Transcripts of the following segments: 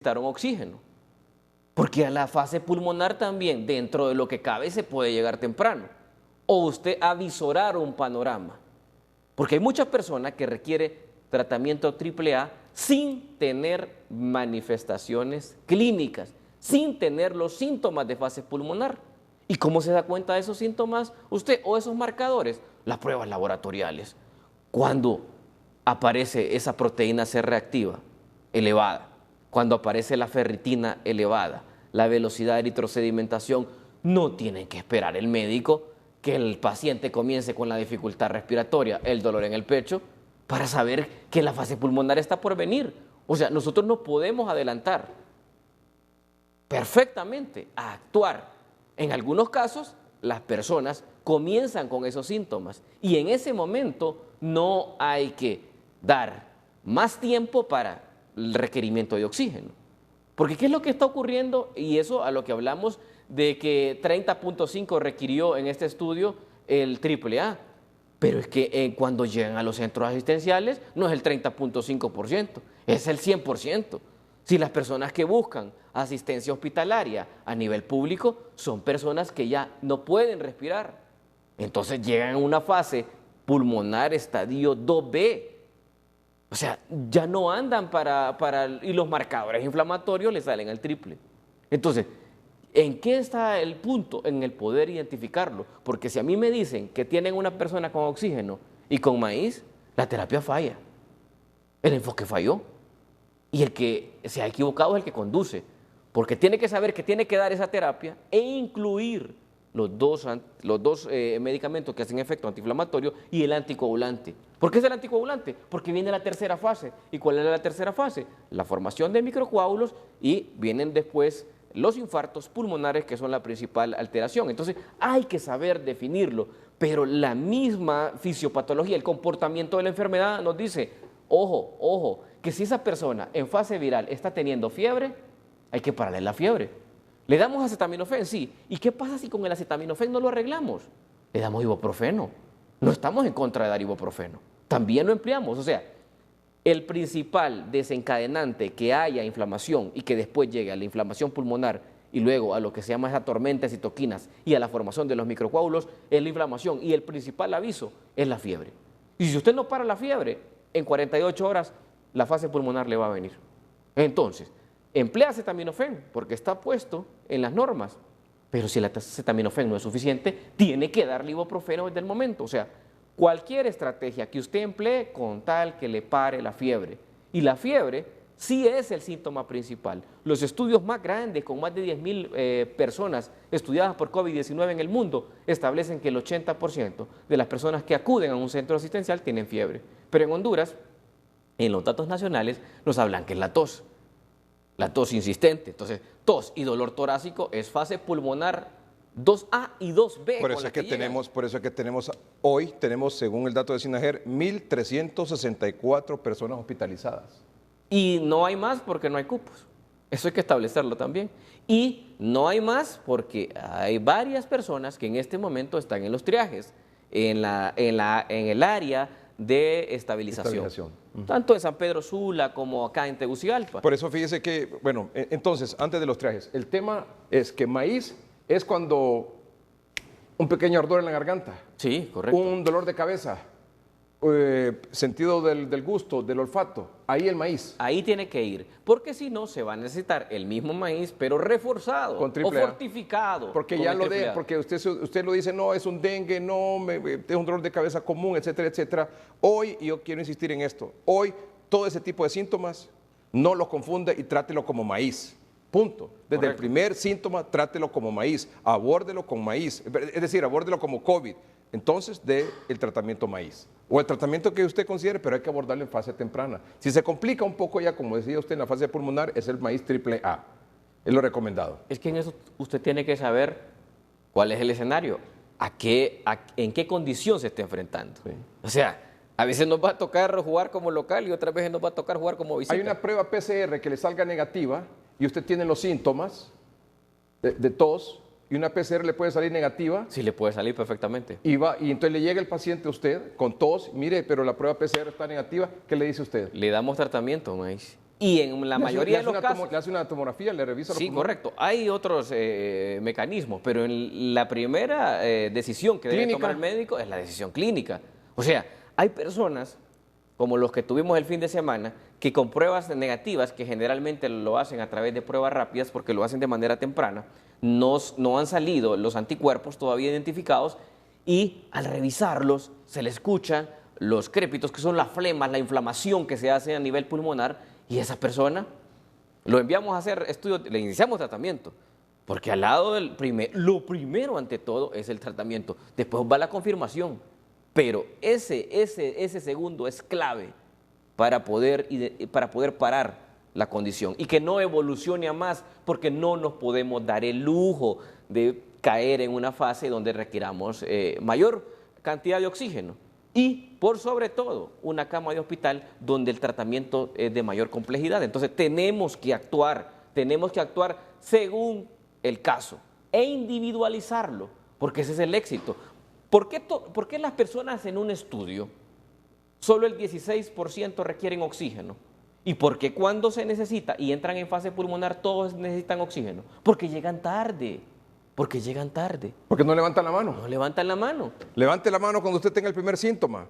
necesitaron oxígeno. Porque a la fase pulmonar también, dentro de lo que cabe, se puede llegar temprano. O usted avisorar un panorama. Porque hay muchas personas que requieren tratamiento AAA sin tener manifestaciones clínicas, sin tener los síntomas de fase pulmonar. ¿Y cómo se da cuenta de esos síntomas usted o esos marcadores? Las pruebas laboratoriales. Cuando aparece esa proteína C reactiva elevada, cuando aparece la ferritina elevada, la velocidad de eritrosedimentación, no tienen que esperar el médico que el paciente comience con la dificultad respiratoria, el dolor en el pecho, para saber que la fase pulmonar está por venir. O sea, nosotros no podemos adelantar perfectamente a actuar. En algunos casos, las personas comienzan con esos síntomas y en ese momento no hay que dar más tiempo para el requerimiento de oxígeno. Porque ¿qué es lo que está ocurriendo? Y eso a lo que hablamos de que 30.5 requirió en este estudio el AAA. Pero es que cuando llegan a los centros asistenciales no es el 30.5%, es el 100%. Si las personas que buscan asistencia hospitalaria a nivel público son personas que ya no pueden respirar, entonces llegan a una fase pulmonar estadio 2B. O sea, ya no andan y los marcadores inflamatorios les salen al triple. Entonces, ¿en qué está el punto? En el poder identificarlo. Porque si a mí me dicen que tienen una persona con oxígeno y con maíz, la terapia falla. El enfoque falló. Y el que se ha equivocado es el que conduce. Porque tiene que saber que tiene que dar esa terapia e incluir los dos medicamentos que hacen efecto antiinflamatorio y el anticoagulante. ¿Por qué es el anticoagulante? Porque viene la tercera fase. ¿Y cuál es la tercera fase? La formación de microcoágulos y vienen después los infartos pulmonares, que son la principal alteración. Entonces hay que saber definirlo, pero la misma fisiopatología, el comportamiento de la enfermedad nos dice, ojo, ojo, que si esa persona en fase viral está teniendo fiebre, hay que pararle la fiebre. Le damos acetaminofén, sí. ¿Y qué pasa si con el acetaminofén no lo arreglamos? Le damos ibuprofeno. No estamos en contra de dar ibuprofeno. También lo empleamos. O sea, el principal desencadenante que haya inflamación y que después llegue a la inflamación pulmonar y luego a lo que se llama esa tormenta de citoquinas y a la formación de los microcoágulos es la inflamación. Y el principal aviso es la fiebre. Y si usted no para la fiebre, en 48 horas la fase pulmonar le va a venir. Entonces, emplea acetaminofén porque está puesto en las normas, pero si el acetaminofén no es suficiente, tiene que darle ibuprofeno desde el momento. O sea, cualquier estrategia que usted emplee con tal que le pare la fiebre. Y la fiebre sí es el síntoma principal. Los estudios más grandes, con más de 10.000 personas estudiadas por COVID-19 en el mundo, establecen que el 80% de las personas que acuden a un centro asistencial tienen fiebre. Pero en Honduras, en los datos nacionales, nos hablan que es la tos insistente. Entonces, tos y dolor torácico es fase pulmonar 2A y 2B. Por eso es que hoy tenemos, según el dato de SINAGER, 1.364 personas hospitalizadas. Y no hay más porque no hay cupos. Eso hay que establecerlo también. Y no hay más porque hay varias personas que en este momento están en los triajes, en el área de estabilización. Tanto en San Pedro Sula como acá en Tegucigalpa. Por eso fíjese que, bueno, entonces, antes de los triajes, el tema es que maíz es cuando un pequeño ardor en la garganta. Sí, correcto. Un dolor de cabeza, sentido del gusto, del olfato, ahí el maíz. Ahí tiene que ir, porque si no se va a necesitar el mismo maíz, pero reforzado con o fortificado. Porque ya lo de, porque usted lo dice, no, es un dengue, no, es un dolor de cabeza común, etcétera, etcétera. Hoy, y yo quiero insistir en esto, hoy todo ese tipo de síntomas no los confunda y trátelo como maíz. Punto. Desde el primer síntoma, trátelo como maíz, abórdelo con maíz, es decir, abórdelo como COVID. Entonces, el tratamiento maíz. O el tratamiento que usted considere, pero hay que abordarlo en fase temprana. Si se complica un poco ya, como decía usted, en la fase pulmonar, es el maíz AAA. Es lo recomendado. Es que en eso usted tiene que saber cuál es el escenario, en qué condición se está enfrentando. Sí. O sea, a veces nos va a tocar jugar como local y otras veces nos va a tocar jugar como visita. Hay una prueba PCR que le salga negativa y usted tiene los síntomas de tos, y una PCR le puede salir negativa. Sí, le puede salir perfectamente. Y entonces le llega el paciente a usted con tos, mire, pero la prueba PCR está negativa, ¿qué le dice usted? Le damos tratamiento, maíz. Y en la mayoría de los casos... Le hace una tomografía, le revisa los Sí, pulmones. correcto. Hay otros mecanismos, pero en la primera decisión que debe tomar el médico es la decisión clínica. O sea, hay personas, como los que tuvimos el fin de semana, que con pruebas negativas, que generalmente lo hacen a través de pruebas rápidas porque lo hacen de manera temprana, no han salido los anticuerpos todavía identificados y al revisarlos se le escuchan los crépitos, que son las flemas, la inflamación que se hace a nivel pulmonar, y esa persona lo enviamos a hacer estudios, le iniciamos tratamiento, porque al lado del lo primero ante todo es el tratamiento, después va la confirmación, pero ese segundo es clave para poder parar la condición y que no evolucione a más, porque no nos podemos dar el lujo de caer en una fase donde requiramos mayor cantidad de oxígeno y, por sobre todo, una cama de hospital donde el tratamiento es de mayor complejidad. Entonces tenemos que actuar según el caso e individualizarlo, porque ese es el éxito. ¿Por qué las personas en un estudio solo el 16% requieren oxígeno? ¿Y por qué cuando se necesita y entran en fase pulmonar todos necesitan oxígeno? Porque llegan tarde. Porque llegan tarde. Porque no levantan la mano. No levantan la mano. Levante la mano cuando usted tenga el primer síntoma.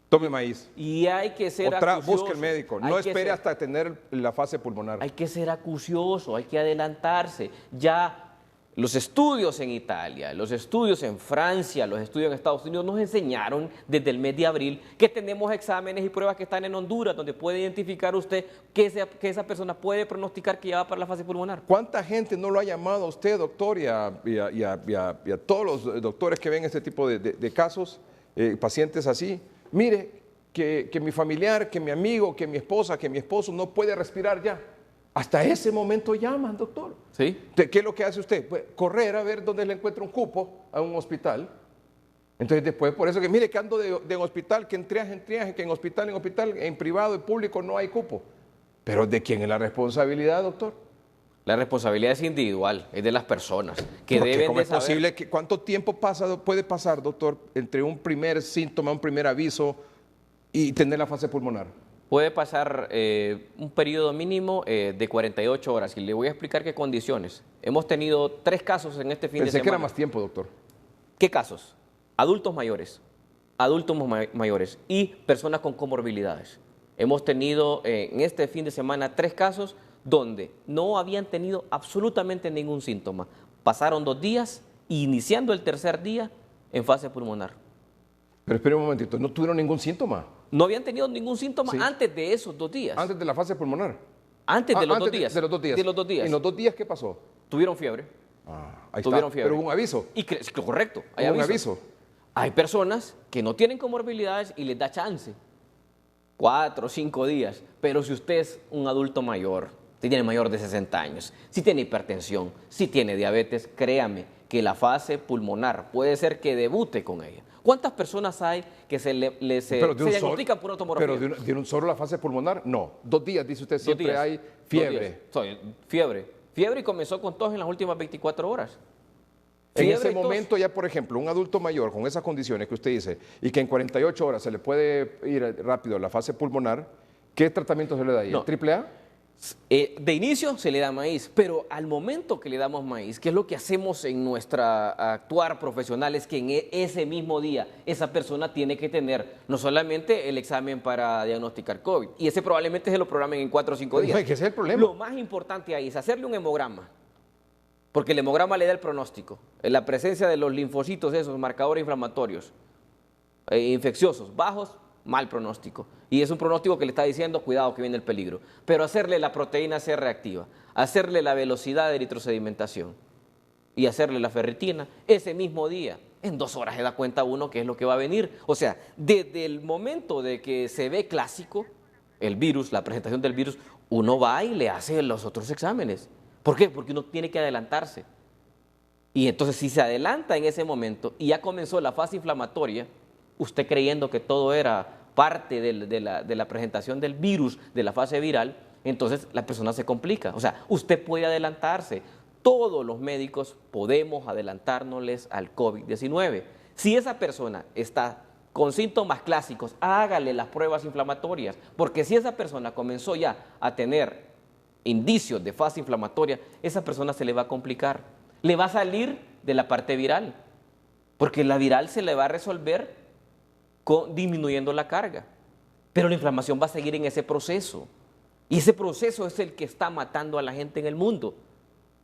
Tome maíz. Y hay que ser acucioso. Busque el médico. No espere hasta tener la fase pulmonar. Hay que ser acucioso, hay que adelantarse. Ya los estudios en Italia, los estudios en Francia, los estudios en Estados Unidos nos enseñaron desde el mes de abril que tenemos exámenes y pruebas que están en Honduras donde puede identificar usted que esa persona puede pronosticar que ya va para la fase pulmonar. ¿Cuánta gente no lo ha llamado a usted, doctor, y a todos los doctores que ven este tipo de casos, pacientes así? Mire, que mi familiar, que mi amigo, que mi esposa, que mi esposo no puede respirar ya. Hasta ese momento llaman, doctor. ¿Sí? ¿Qué es lo que hace usted? Pues correr a ver dónde le encuentra un cupo a un hospital. Entonces después, por eso que mire que ando de hospital, que en triaje, que en hospital, en privado, en público no hay cupo. Pero ¿de quién es la responsabilidad, doctor? La responsabilidad es individual, es de las personas que Porque deben ¿cómo de es saber? posible que cuánto tiempo puede pasar, doctor, entre un primer síntoma, un primer aviso y tener la fase pulmonar? Puede pasar un periodo mínimo de 48 horas y le voy a explicar qué condiciones. Hemos tenido 3 casos en este fin de semana. Pensé que era más tiempo, doctor. ¿Qué casos? Adultos mayores y personas con comorbilidades. Hemos tenido en este fin de semana 3 casos donde no habían tenido absolutamente ningún síntoma. Pasaron 2 días y iniciando el tercer día en fase pulmonar. Pero espere un momentito, ¿no tuvieron ningún síntoma? No habían tenido ningún síntoma Sí. Antes de esos 2 días. Antes de la fase pulmonar. Antes de los 2 días. De los 2 días. De los 2 días. ¿Y en los 2 días qué pasó? Tuvieron fiebre. Ahí Tuvieron está. fiebre. Pero hubo un aviso. Sí, correcto. Hay Hubo un avisos. aviso. Hay personas que no tienen comorbilidades y les da chance. 4 o 5 días. Pero si usted es un adulto mayor, si tiene mayor de 60 años, si tiene hipertensión, si tiene diabetes, créame que la fase pulmonar puede ser que debute con ella. ¿Cuántas personas hay que se diagnostican por una tomografía? Pero de un solo la fase pulmonar, no. 2 días, dice usted, 2 siempre días. hay 2 fiebre. días. Fiebre y comenzó con tos en las últimas 24 horas. En Fiebre ese y tos. momento ya, por ejemplo, un adulto mayor con esas condiciones que usted dice y que en 48 horas se le puede ir rápido a la fase pulmonar, ¿qué tratamiento se le da ahí? No. ¿El triple A? De inicio se le da maíz, pero al momento que le damos maíz, que es lo que hacemos en nuestra actuar profesional, es que en ese mismo día esa persona tiene que tener no solamente el examen para diagnosticar COVID, y ese probablemente se lo programen en 4 o 5 días. No, es que ese es el problema. Lo más importante ahí es hacerle un hemograma, porque el hemograma le da el pronóstico, en la presencia de los linfocitos, esos marcadores inflamatorios, infecciosos, bajos, mal pronóstico. Y es un pronóstico que le está diciendo, cuidado que viene el peligro. Pero hacerle la proteína C reactiva, hacerle la velocidad de eritrosedimentación y hacerle la ferritina ese mismo día, en 2 horas se da cuenta uno qué es lo que va a venir. O sea, desde el momento de que se ve clásico el virus, la presentación del virus, uno va y le hace los otros exámenes. ¿Por qué? Porque uno tiene que adelantarse. Y entonces si se adelanta en ese momento y ya comenzó la fase inflamatoria, usted creyendo que todo era parte de la presentación del virus, de la fase viral, entonces la persona se complica. O sea, usted puede adelantarse. Todos los médicos podemos adelantárnosles al COVID-19. Si esa persona está con síntomas clásicos, hágale las pruebas inflamatorias, porque si esa persona comenzó ya a tener indicios de fase inflamatoria, esa persona se le va a complicar, le va a salir de la parte viral, porque la viral se le va a resolver disminuyendo la carga, pero la inflamación va a seguir en ese proceso, y ese proceso es el que está matando a la gente en el mundo.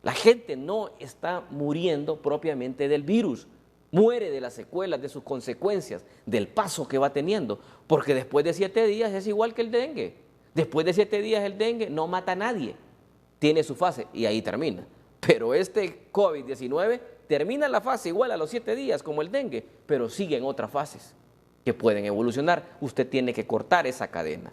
La gente no está muriendo propiamente del virus, muere de las secuelas, de sus consecuencias, del paso que va teniendo, porque después de 7 días es igual que el dengue. Después de 7 días el dengue no mata a nadie, tiene su fase y ahí termina. Pero este COVID-19 termina la fase igual a los 7 días como el dengue, pero siguen otras fases que pueden evolucionar. Usted tiene que cortar esa cadena.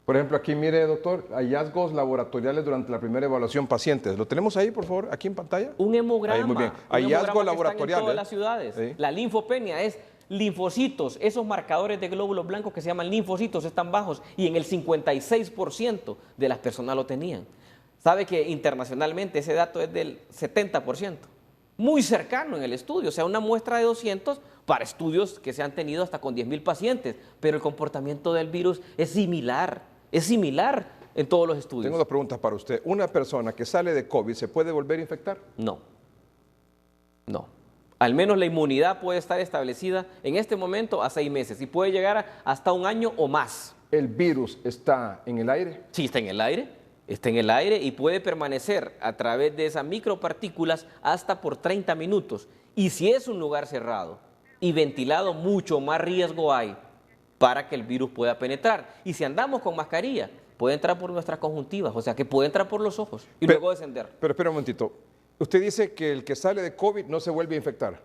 Por ejemplo, aquí mire, doctor, hallazgos laboratoriales durante la primera evaluación pacientes. ¿Lo tenemos ahí, por favor, aquí en pantalla? Un hemograma. Ahí, muy bien. Hallazgos laboratoriales. En todas las ciudades. Sí. La linfopenia es linfocitos, esos marcadores de glóbulos blancos que se llaman linfocitos están bajos y en el 56% de las personas lo tenían. Sabe que internacionalmente ese dato es del 70%, muy cercano en el estudio, o sea, una muestra de 200 para estudios que se han tenido hasta con 10,000 pacientes, pero el comportamiento del virus es similar en todos los estudios. Tengo 2 preguntas para usted. ¿Una persona que sale de COVID se puede volver a infectar? No. Al menos la inmunidad puede estar establecida en este momento a 6 meses y puede llegar hasta 1 año o más. ¿El virus está en el aire? Sí, está en el aire y puede permanecer a través de esas micropartículas hasta por 30 minutos. Y si es un lugar cerrado y ventilado, mucho más riesgo hay para que el virus pueda penetrar. Y si andamos con mascarilla, puede entrar por nuestras conjuntivas, o sea que puede entrar por los ojos y luego descender. Pero espera un momentito. Usted dice que el que sale de COVID no se vuelve a infectar.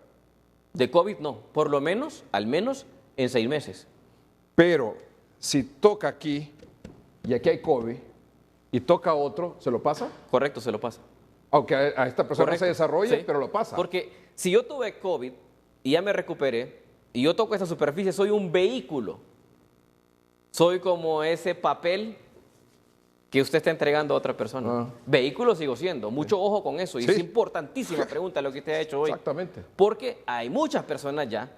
De COVID no, por lo menos, al menos en 6 meses. Pero si toca aquí y aquí hay COVID y toca a otro, ¿se lo pasa? Correcto, se lo pasa. Aunque a esta persona no se desarrolle, Sí. pero lo pasa. Porque si yo tuve COVID y ya me recuperé y yo toco esta superficie, soy un vehículo. Soy como ese papel que usted está entregando a otra persona. Vehículo sigo siendo. Mucho ojo con eso. Y Sí. es importantísima pregunta lo que usted ha hecho hoy. Exactamente. Porque hay muchas personas ya.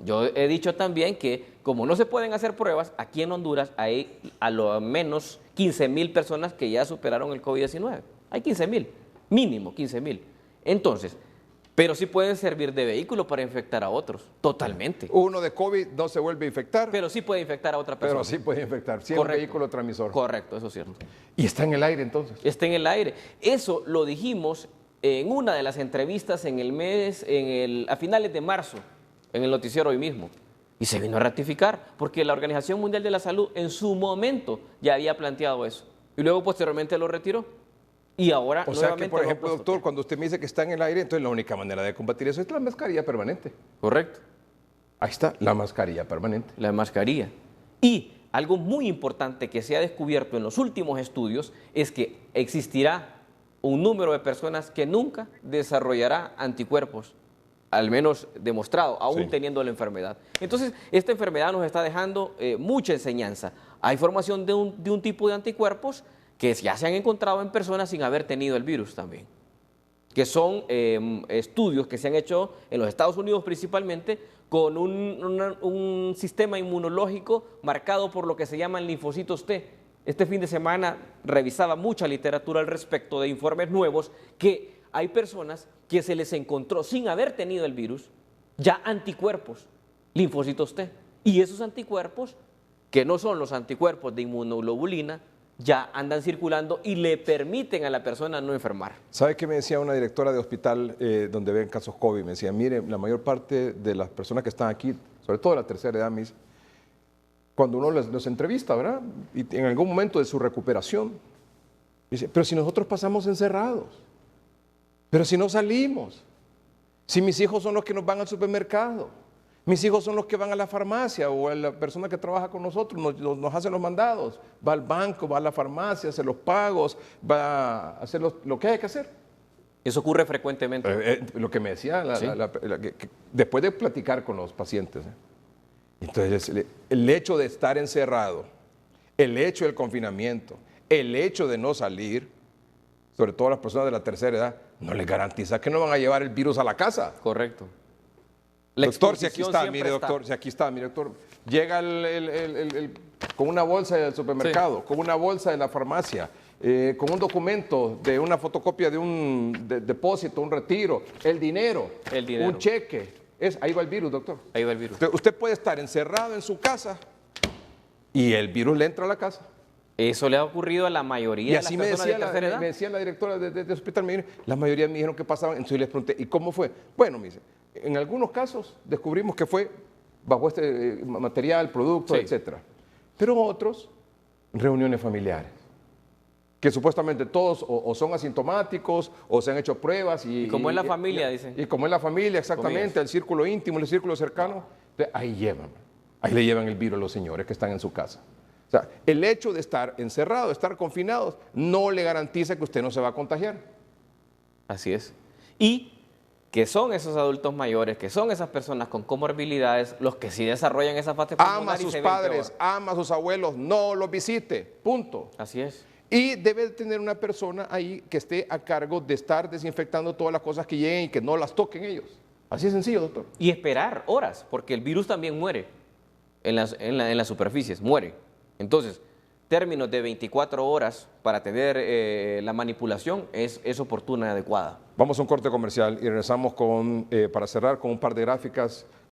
Yo he dicho también que como no se pueden hacer pruebas, aquí en Honduras hay a lo menos 15,000 personas que ya superaron el COVID-19. Hay 15,000, mínimo 15,000. Entonces, pero sí pueden servir de vehículo para infectar a otros, totalmente. Uno de COVID no se vuelve a infectar, Pero sí puede infectar a otra persona. pero sí puede infectar. Sí es un Correcto. vehículo transmisor. Correcto, eso es cierto. Y está en el aire entonces. Está en el aire. Eso lo dijimos en una de las entrevistas en el mes, a finales de marzo, en el noticiero hoy mismo. Y se vino a ratificar, porque la Organización Mundial de la Salud en su momento ya había planteado eso. Y luego posteriormente lo retiró. Y ahora O sea que, nuevamente por lo ha ejemplo, puesto. doctor, cuando usted me dice que está en el aire, entonces la única manera de combatir eso es la mascarilla permanente. Correcto. Ahí está, la mascarilla permanente. La mascarilla. Y algo muy importante que se ha descubierto en los últimos estudios es que existirá un número de personas que nunca desarrollará anticuerpos, al menos demostrado, aún Sí. teniendo la enfermedad. Entonces, esta enfermedad nos está dejando mucha enseñanza. Hay formación de un tipo de anticuerpos que ya se han encontrado en personas sin haber tenido el virus también, que son estudios que se han hecho en los Estados Unidos principalmente con un sistema inmunológico marcado por lo que se llaman linfocitos T. Este fin de semana revisaba mucha literatura al respecto de informes nuevos que hay personas que se les encontró sin haber tenido el virus ya anticuerpos, linfocitos T. Y esos anticuerpos, que no son los anticuerpos de inmunoglobulina, ya andan circulando y le permiten a la persona no enfermar. ¿Sabe qué me decía una directora de hospital donde ven casos COVID? Me decía, mire, la mayor parte de las personas que están aquí, sobre todo de la tercera edad, me dice, cuando uno los entrevista, ¿verdad? Y en algún momento de su recuperación, dice, pero si nosotros pasamos encerrados, pero si no salimos, si mis hijos son los que nos van al supermercado, mis hijos son los que van a la farmacia o la persona que trabaja con nosotros nos hace los mandados, va al banco, va a la farmacia, hace los pagos, va a hacer lo que hay que hacer. Eso ocurre frecuentemente. Lo que me decía, Sí. que después de platicar con los pacientes, entonces el hecho de estar encerrado, el hecho del confinamiento, el hecho de no salir, sobre todo las personas de la tercera edad, no les garantiza que no van a llevar el virus a la casa. Correcto. La Doctor, si aquí exposición está, siempre mire está. doctor, si aquí está, mire doctor. Llega con una bolsa del supermercado, con una bolsa de la farmacia, con un documento de una fotocopia de un depósito, un retiro, el dinero, un cheque. Ahí va el virus, doctor. Ahí va el virus. Usted puede estar encerrado en su casa y el virus le entra a la casa. Eso le ha ocurrido a la mayoría de las personas de tercera edad. Me decía la directora del hospital, la mayoría me dijeron que pasaban, entonces les pregunté, ¿y cómo fue? Bueno, me dice, en algunos casos descubrimos que fue bajo este material, producto, Sí. etcétera. Pero otros, reuniones familiares, que supuestamente todos o son asintomáticos o se han hecho pruebas. Y como es la familia, dicen. Y como es la familia, exactamente, Comillas. el círculo íntimo, el círculo cercano, ahí le llevan el virus a los señores que están en su casa. O sea, el hecho de estar encerrado, de estar confinados, no le garantiza que usted no se va a contagiar. Así es. Y que son esos adultos mayores, que son esas personas con comorbilidades, los que sí desarrollan esa fase pulmonar. Ama a y sus se ven padres, peor. ama a sus abuelos, no los visite, punto. Así es. Y debe tener una persona ahí que esté a cargo de estar desinfectando todas las cosas que lleguen y que no las toquen ellos. Así es sencillo, doctor. Y esperar horas, porque el virus también muere en las superficies, muere. Entonces, términos de 24 horas para tener la manipulación es oportuna y adecuada. Vamos a un corte comercial y regresamos para cerrar con un par de gráficas